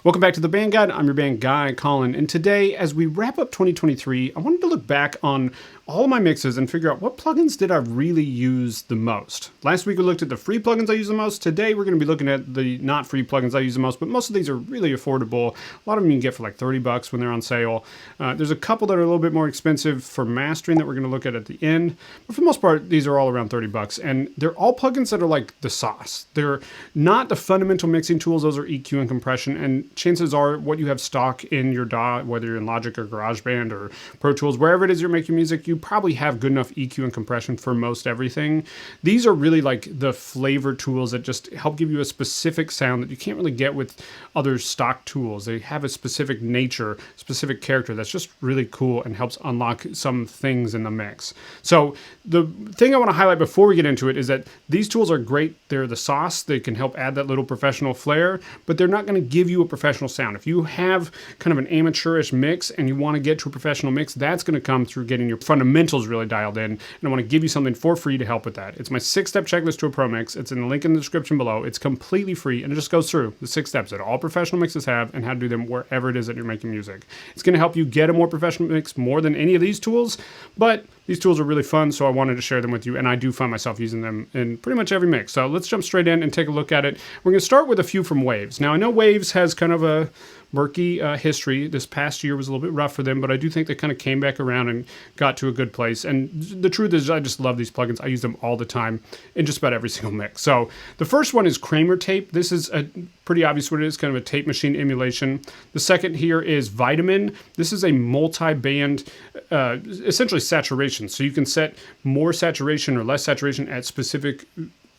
Welcome back to the Band Guide. I'm your band guy, Colin, and today, as we wrap up 2023, I wanted to look back on all of my mixes and figure out what plugins did I really use the most. Last week we looked at the free plugins I use the most. Today we're going to be looking at the not free plugins I use the most, but most of these are really affordable. A lot of them you can get for like $30 when they're on sale. There's a couple that are a little bit more expensive for mastering that we're going to look at the end, but for the most part, these are all around $30, and they're all plugins that are like the sauce. They're not the fundamental mixing tools. Those are EQ and compression, and chances are what you have stock in your DAW, whether you're in Logic or GarageBand or Pro Tools, wherever it is you're making music, you probably have good enough EQ and compression for most everything. These are really like the flavor tools that just help give you a specific sound that you can't really get with other stock tools. They have a specific nature, specific character that's just really cool and helps unlock some things in the mix. So the thing I want to highlight before we get into it is that these tools are great. They're the sauce. They can help add that little professional flair, but they're not going to give you a professional sound. If you have kind of an amateurish mix and you want to get to a professional mix, that's going to come through getting your fundamentals really dialed in. And I want to give you something for free to help with that. It's my 6-step checklist to a pro mix. It's in the link in the description below. It's completely free, and it just goes through the 6 steps that all professional mixes have and how to do them wherever it is that you're making music. It's going to help you get a more professional mix more than any of these tools, but these tools are really fun, so I wanted to share them with you, and I do find myself using them in pretty much every mix. So let's jump straight in and take a look at it. We're going to start with a few from Waves. Now, I know Waves has kind of a murky history. This past year was a little bit rough for them, but I do think they kind of came back around and got to a good place. And the truth is, I just love these plugins. I use them all the time in just about every single mix. So the first one is Kramer Tape. This is a pretty obvious what it is, kind of a tape machine emulation. The second here is Vitamin. This is a multi-band, essentially saturation. So you can set more saturation or less saturation at specific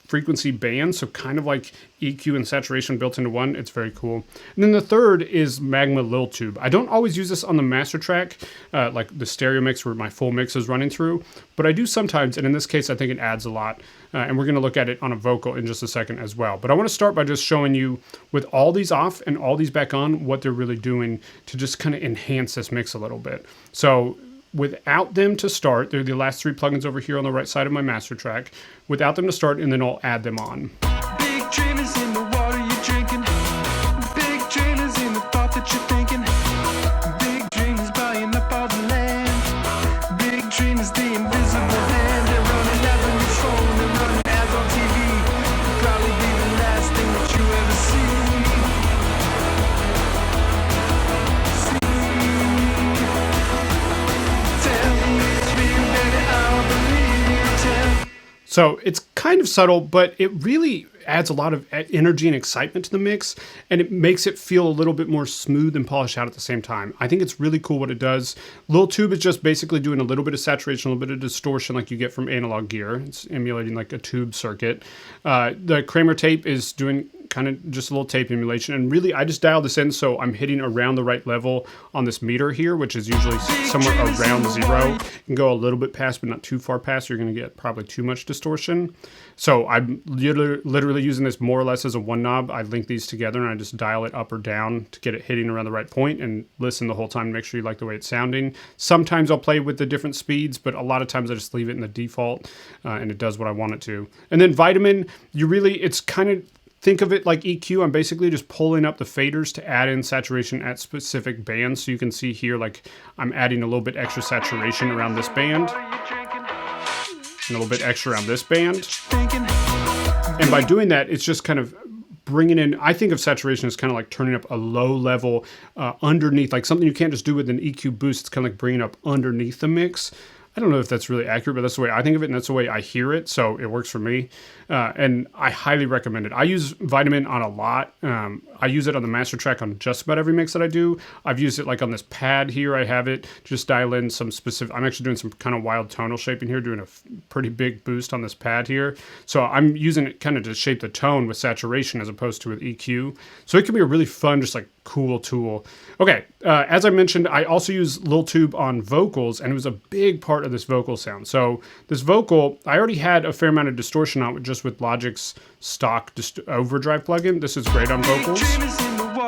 frequency bands, so kind of like EQ and saturation built into one. It's very cool. And then the third is Magma Lil Tube. I don't always use this on the master track, like the stereo mix where my full mix is running through, but I do sometimes, and in this case I think it adds a lot, and we're going to look at it on a vocal in just a second as well. But I want to start by just showing you, with all these off and all these back on, what they're really doing to just kind of enhance this mix a little bit. So without them to start, they're the last 3 plugins over here on the right side of my master track. Without them to start, and then I'll add them on. Big dreamers in the water you're drinking. Big dreamers in the thought that you're thinking. Big dreamers buying up all the land. Big dreamers, the invisible hand. They're running ads on your phone, they're running ads on TV. Probably be the last thing that you ever see. So it's kind of subtle, but it really adds a lot of energy and excitement to the mix, and it makes it feel a little bit more smooth and polished out at the same time. I think it's really cool what it does. Lil Tube is just basically doing a little bit of saturation, a little bit of distortion like you get from analog gear. It's emulating like a tube circuit. The Kramer Tape is doing kind of just a little tape emulation, and really I just dialed this in so I'm hitting around the right level on this meter here, which is usually somewhere around 0. You can go a little bit past, but not too far past. You're going to get probably too much distortion. So I'm literally using this more or less as a one knob. I link these together and I just dial it up or down to get it hitting around the right point, and listen the whole time to make sure you like the way it's sounding. Sometimes I'll play with the different speeds, but a lot of times I just leave it in the default, and it does what I want it to. And then Vitamin, it's kind of, think of it like EQ. I'm basically just pulling up the faders to add in saturation at specific bands. So you can see here, like I'm adding a little bit extra saturation around this band, and a little bit extra around this band. And by doing that, it's just kind of bringing in, I think of saturation as kind of like turning up a low level underneath, like something you can't just do with an EQ boost. It's kind of like bringing up underneath the mix. I don't know if that's really accurate, but that's the way I think of it, and that's the way I hear it, so it works for me. And I highly recommend it. I use Vitamin on a lot. I use it on the master track on just about every mix that I do. I've used it like on this pad here. I have it just dial in some specific, I'm actually doing some kind of wild tonal shaping here, doing a pretty big boost on this pad here. So I'm using it kind of to shape the tone with saturation as opposed to with EQ. So it can be a really fun, just like cool tool. Okay, as I mentioned, I also use Lil Tube on vocals, and it was a big part of this vocal sound. So this vocal, I already had a fair amount of distortion on it just with Logic's stock overdrive plugin. This is great on vocals.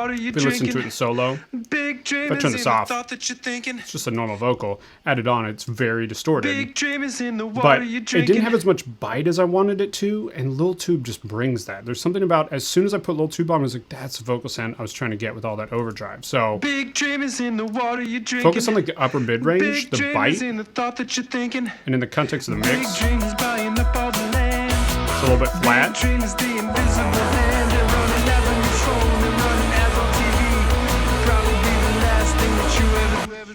water you're If you listen to it drinking. in solo, Big dream if I is turn in this the off, thought that you're thinking. it's just a normal vocal. Added on, it's very distorted. Big dream is in the water But you're it drinking. didn't have as much bite as I wanted it to, and Lil Tube just brings that. There's something about, as soon as I put Lil Tube on, I was like, that's the vocal sound I was trying to get with all that overdrive. So Big dream is in the water you're drinking. focus on like the upper mid-range, Big the dream bite, is in the thought that you're thinking. and in the context of the Big mix, dream is buying up all the land. it's a little bit Big flat. dream is the invisible hand. They're running ads on your phone. They're running ads on TV. Probably be the last thing that you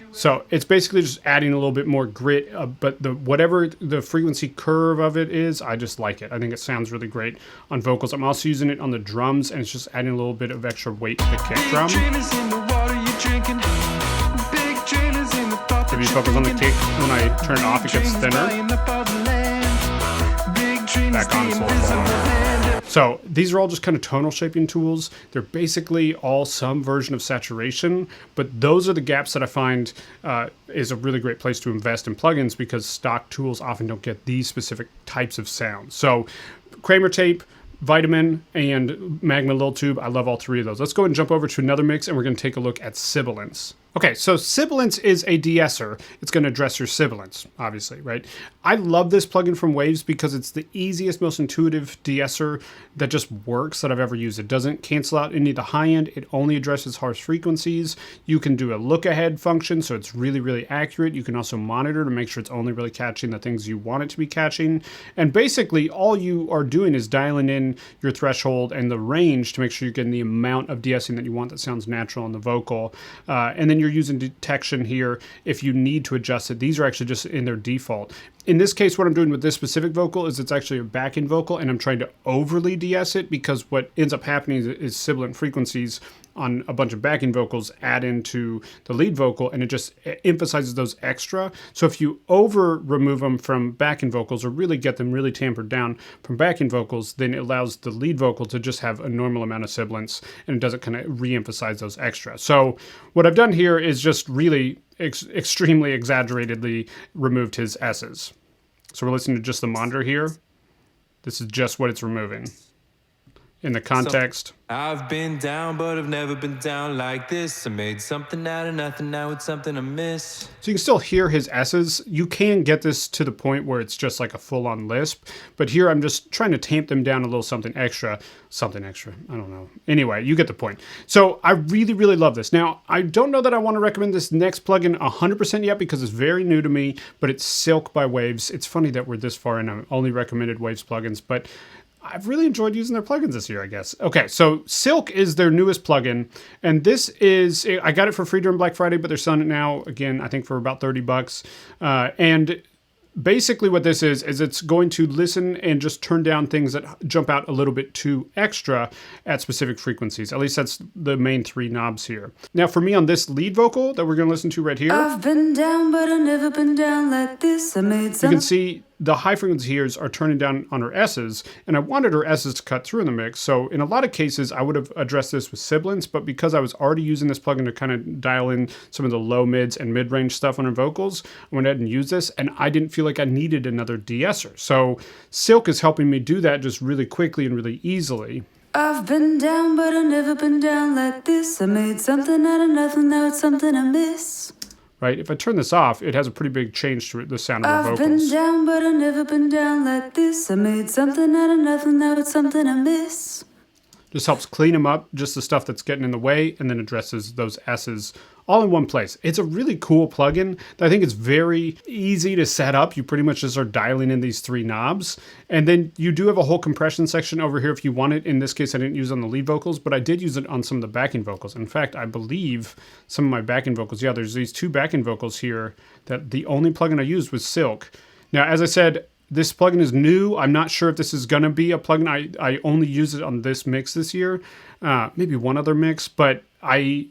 ever. So it's basically just adding a little bit more grit, but whatever the frequency curve of it is, I just like it. I think it sounds really great on vocals. I'm also using it on the drums, and it's just adding a little bit of extra weight to the kick drum. Big dream is in the water you're drinking. Big dream is in the thought that If you you're focus on the thinking. kick, when I turn it off, it gets thinner. Back on, it's a little fuller. So these are all just kind of tonal shaping tools. They're basically all some version of saturation, but those are the gaps that I find is a really great place to invest in plugins, because stock tools often don't get these specific types of sounds. So Kramer tape, Vitamin, and Magma Lil Tube, I love all three of those. Let's go and jump over to another mix, and we're going to take a look at Sibilance. Okay, so Sibilance is a de-esser. It's going to address your sibilance, obviously, right? I love this plugin from Waves because it's the easiest, most intuitive de-esser that just works that I've ever used. It doesn't cancel out any of the high end. It only addresses harsh frequencies. You can do a look ahead function, so it's really, really accurate. You can also monitor to make sure it's only really catching the things you want it to be catching. And basically, all you are doing is dialing in your threshold and the range to make sure you're getting the amount of de-essing that you want that sounds natural on the vocal. And then you're using detection here if you need to adjust it. These are actually just in their default. In this case, what I'm doing with this specific vocal is it's actually a back-end vocal, and I'm trying to overly de-ess it, because what ends up happening is sibilant frequencies on a bunch of backing vocals add into the lead vocal, and it just emphasizes those extra. So if you over remove them from backing vocals, or really get them really tampered down from backing vocals, then it allows the lead vocal to just have a normal amount of sibilance, and it doesn't kind of re-emphasize those extra. So what I've done here is just really extremely exaggeratedly removed his S's. So we're listening to just the monitor here. This is just what it's removing. In the context. I've been down, but I've never been down like this. I made something out of nothing, now it's something I miss. So you can still hear his S's. You can get this to the point where it's just like a full-on lisp, but here I'm just trying to tamp them down a little something extra, I don't know. Anyway, you get the point. So I really, really love this. Now, I don't know that I want to recommend this next plugin 100% yet, because it's very new to me, but it's Silk by Waves. It's funny that we're this far in. I've only recommended Waves plugins, but I've really enjoyed using their plugins this year, I guess. Okay, so Silk is their newest plugin, and this is, I got it for free during Black Friday, but they're selling it now, again, I think for about $30. And basically what this is it's going to listen and just turn down things that jump out a little bit too extra at specific frequencies. At least that's the main three knobs here. Now for me on this lead vocal that we're going to listen to right here, I've been down, but I've never been down like this. I made you some. can see the high frequency here are turning down on her S's, and I wanted her S's to cut through in the mix. So in a lot of cases, I would have addressed this with Sibilance, but because I was already using this plugin to kind of dial in some of the low mids and mid-range stuff on her vocals, I went ahead and used this, and I didn't feel like I needed another de-esser. So Silk is helping me do that just really quickly and really easily. I've been down, but I've never been down like this. I made something out of nothing, now it's something I miss. Right? If I turn this off, it has a pretty big change to the sound of her I've been vocals. down, but I've never been down like this. I made something out of nothing, now it's something I miss. Just helps clean them up, just the stuff that's getting in the way, and then addresses those S's all in one place. It's a really cool plugin that I think is very easy to set up. You pretty much just are dialing in these three knobs. And then you do have a whole compression section over here if you want it. In this case, I didn't use it on the lead vocals, but I did use it on some of the backing vocals. In fact, I believe some of my backing vocals, yeah, there's these two backing vocals here that the only plugin I used was Silk. Now, as I said, this plugin is new. I'm not sure if this is going to be a plugin. I only use it on this mix this year, maybe one other mix, but I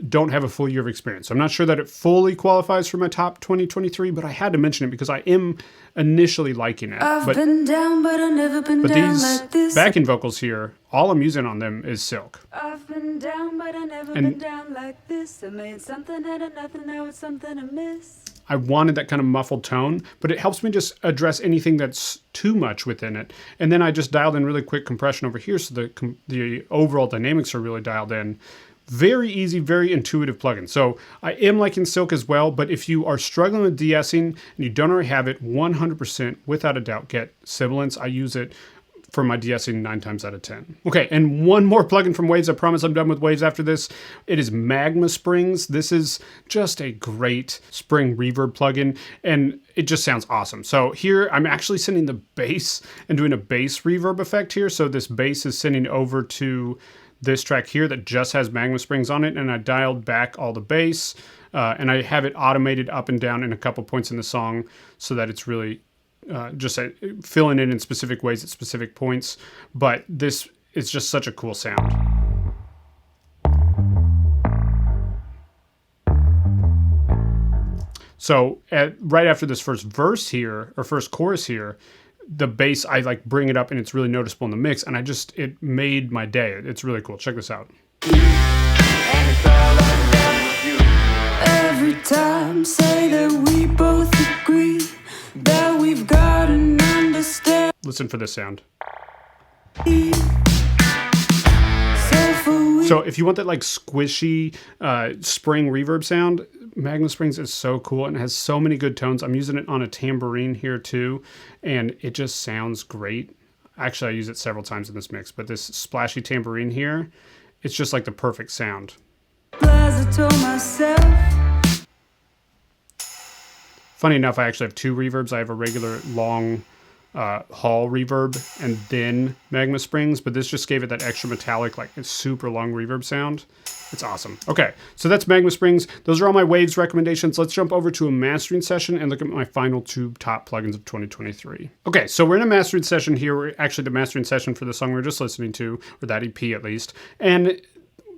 don't have a full year of experience. So I'm not sure that it fully qualifies for my top 2023, but I had to mention it because I am initially liking it. I've been down, but I've never been down these like this. backing vocals here, all I'm using on them is Silk. I've been down, but I've never And- been down like this. I made something out of nothing, now it's something I miss. I wanted that kind of muffled tone, but it helps me just address anything that's too much within it. And then I just dialed in really quick compression over here so the overall dynamics are really dialed in. Very easy, very intuitive plugin. So I am liking Silk as well, but if you are struggling with de-essing and you don't already have it, 100% without a doubt get Sibilance. I use it for my de-essing 9 times out of 10. Okay, and one more plugin from Waves. I promise I'm done with Waves after this. It is Magma Springs. This is just a great spring reverb plugin, and it just sounds awesome. So here I'm actually sending the bass and doing a bass reverb effect here. So this bass is sending over to this track here that just has Magma Springs on it, and I dialed back all the bass, and I have it automated up and down in a couple points in the song so that it's really just filling it in specific ways at specific points. But this is just such a cool sound. So right after this first verse here, or first chorus here, the bass, I like bring it up and it's really noticeable in the mix, and it made my day. It's really cool. Check this out. Every time say that we both agree that we've got an understanding. Listen for this sound. So So if you want that like squishy spring reverb sound, Magma Springs is so cool and has so many good tones. I'm using it on a tambourine here too, and it just sounds great. Actually, I use it several times in this mix, but this splashy tambourine here, it's just like the perfect sound. I told myself. Funny enough, I actually have 2 reverbs. I have a regular long hall reverb and then Magma Springs, but this just gave it that extra metallic, like a super long reverb sound. It's awesome. Okay, so that's Magma Springs. Those are all my Waves recommendations. Let's jump over to a mastering session and look at my final 2 top plugins of 2023. Okay, so we're in a mastering session here. We're actually the mastering session for the song we were just listening to, or that EP at least. And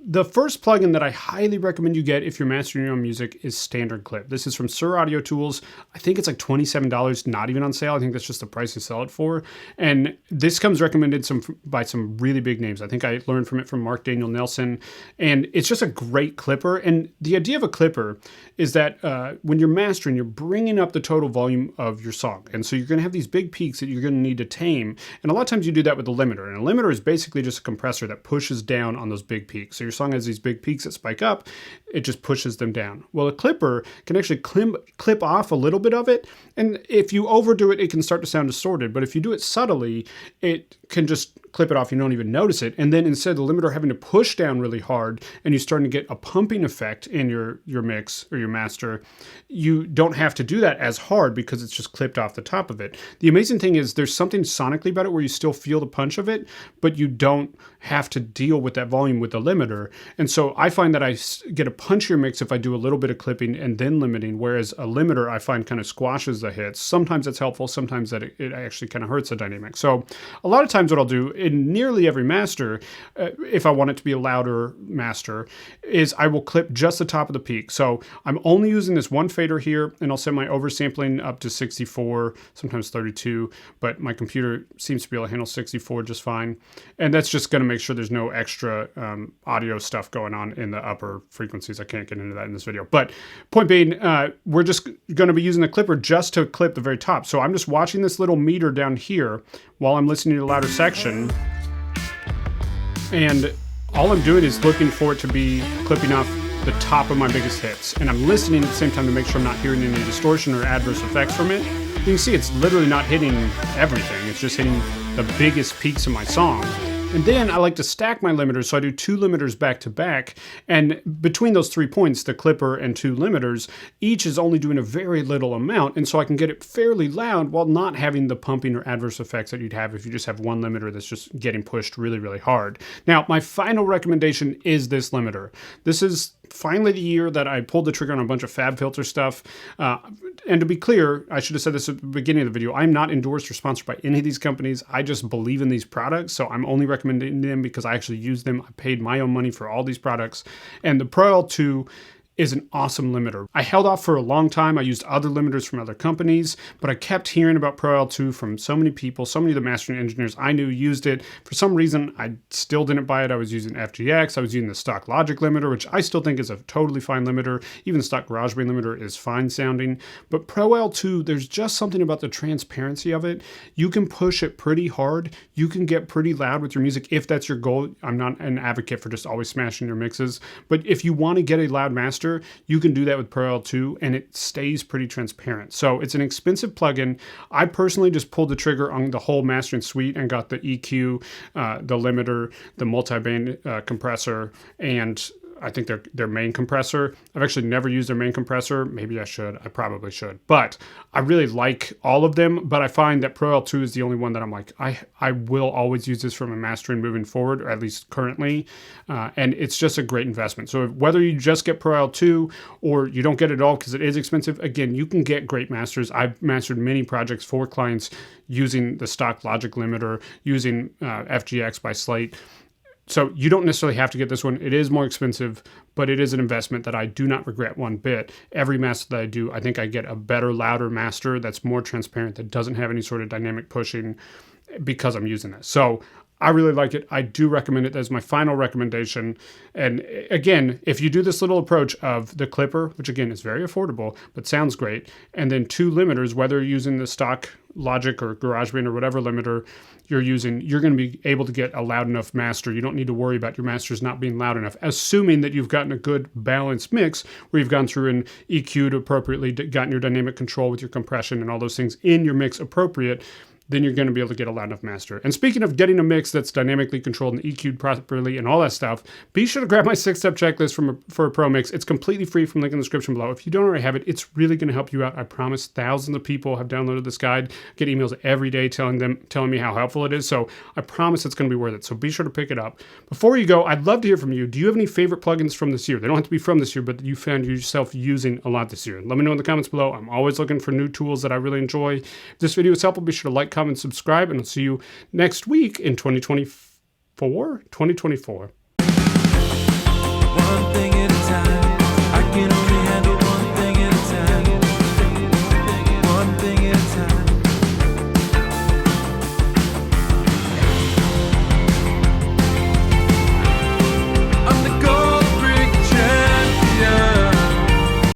the first plugin that I highly recommend you get if you're mastering your own music is Standard Clip. This is from Sur Audio Tools. I think it's like $27, not even on sale. I think that's just the price they sell it for. And this comes recommended by some really big names. I think I learned from it from Mark Daniel Nelson. And it's just a great clipper. And the idea of a clipper is that when you're mastering, you're bringing up the total volume of your song. And so you're going to have these big peaks that you're going to need to tame. And a lot of times you do that with a limiter. And a limiter is basically just a compressor that pushes down on those big peaks. So your song has these big peaks that spike up, it just pushes them down. Well, a clipper can actually clip off a little bit of it, and if you overdo it, it can start to sound distorted. But if you do it subtly, it can just clip it off, you don't even notice it. And then instead of the limiter having to push down really hard and you're starting to get a pumping effect in your mix or your master, you don't have to do that as hard because it's just clipped off the top of it. The amazing thing is there's something sonically about it where you still feel the punch of it, but you don't have to deal with that volume with the limiter. And so I find that I get a punchier mix if I do a little bit of clipping and then limiting, whereas a limiter I find kind of squashes the hits. Sometimes that's helpful, sometimes that it actually kind of hurts the dynamic. So a lot of times what I'll do in nearly every master, if I want it to be a louder master, is I will clip just the top of the peak. So I'm only using this one fader here, and I'll set my oversampling up to 64, sometimes 32, but my computer seems to be able to handle 64 just fine. And that's just going to make sure there's no extra audio stuff going on in the upper frequencies. I can't get into that in this video. But point being, we're just going to be using the clipper just to clip the very top. So I'm just watching this little meter down here while I'm listening to the louder section. And all I'm doing is looking for it to be clipping off the top of my biggest hits. And I'm listening at the same time to make sure I'm not hearing any distortion or adverse effects from it. You can see it's literally not hitting everything. It's just hitting the biggest peaks of my song. And then I like to stack my limiters, so I do 2 limiters back to back, and between those 3 points, the clipper and 2 limiters, each is only doing a very little amount, and so I can get it fairly loud while not having the pumping or adverse effects that you'd have if you just have one limiter that's just getting pushed really, really hard. Now, my final recommendation is this limiter. This is finally the year that I pulled the trigger on a bunch of FabFilter stuff. And to be clear, I should have said this at the beginning of the video, I'm not endorsed or sponsored by any of these companies. I just believe in these products, so I'm only recommending them because I actually use them. I paid my own money for all these products. And the Pro L2 is an awesome limiter. I held off for a long time. I used other limiters from other companies, but I kept hearing about Pro L2 from so many people. So many of the mastering engineers I knew used it. For some reason, I still didn't buy it. I was using FGX. I was using the stock Logic limiter, which I still think is a totally fine limiter. Even the stock GarageBand limiter is fine sounding. But Pro L2, there's just something about the transparency of it. You can push it pretty hard. You can get pretty loud with your music if that's your goal. I'm not an advocate for just always smashing your mixes, but if you want to get a loud master, you can do that with Pro L2 and it stays pretty transparent. So it's an expensive plugin. I personally just pulled the trigger on the whole mastering suite and got the EQ, the limiter, the multi-band compressor, and I think their main compressor. I've actually never used their main compressor. Maybe I should. I probably should. But I really like all of them. But I find that Pro L2 is the only one that I'm like, I will always use this for my mastering moving forward, or at least currently. And it's just a great investment. So whether you just get Pro L2 or you don't get it at all because it is expensive, again, you can get great masters. I've mastered many projects for clients using the stock Logic limiter, using FGX by Slate. So you don't necessarily have to get this one. It is more expensive, but it is an investment that I do not regret one bit. Every master that I do, I think I get a better, louder master that's more transparent, that doesn't have any sort of dynamic pushing because I'm using this. So I really like it. I do recommend it as my final recommendation. And again, if you do this little approach of the clipper, which again is very affordable, but sounds great, and then 2 limiters, whether you're using the stock Logic or GarageBand or whatever limiter you're using, you're going to be able to get a loud enough master. You don't need to worry about your masters not being loud enough, assuming that you've gotten a good balanced mix where you've gone through and EQ'd appropriately, gotten your dynamic control with your compression and all those things in your mix appropriate. Then you're going to be able to get a loud enough master. And speaking of getting a mix that's dynamically controlled and EQ'd properly and all that stuff, be sure to grab my 6-step checklist for a pro mix. It's completely free from the link in the description below. If you don't already have it, it's really going to help you out. I promise. Thousands of people have downloaded this guide, get emails every day telling me how helpful it is. So I promise it's going to be worth it. So be sure to pick it up. Before you go, I'd love to hear from you. Do you have any favorite plugins from this year? They don't have to be from this year, but you found yourself using a lot this year. Let me know in the comments below. I'm always looking for new tools that I really enjoy. If this video was helpful, be sure to like, comment, subscribe, and I'll see you next week in 2024.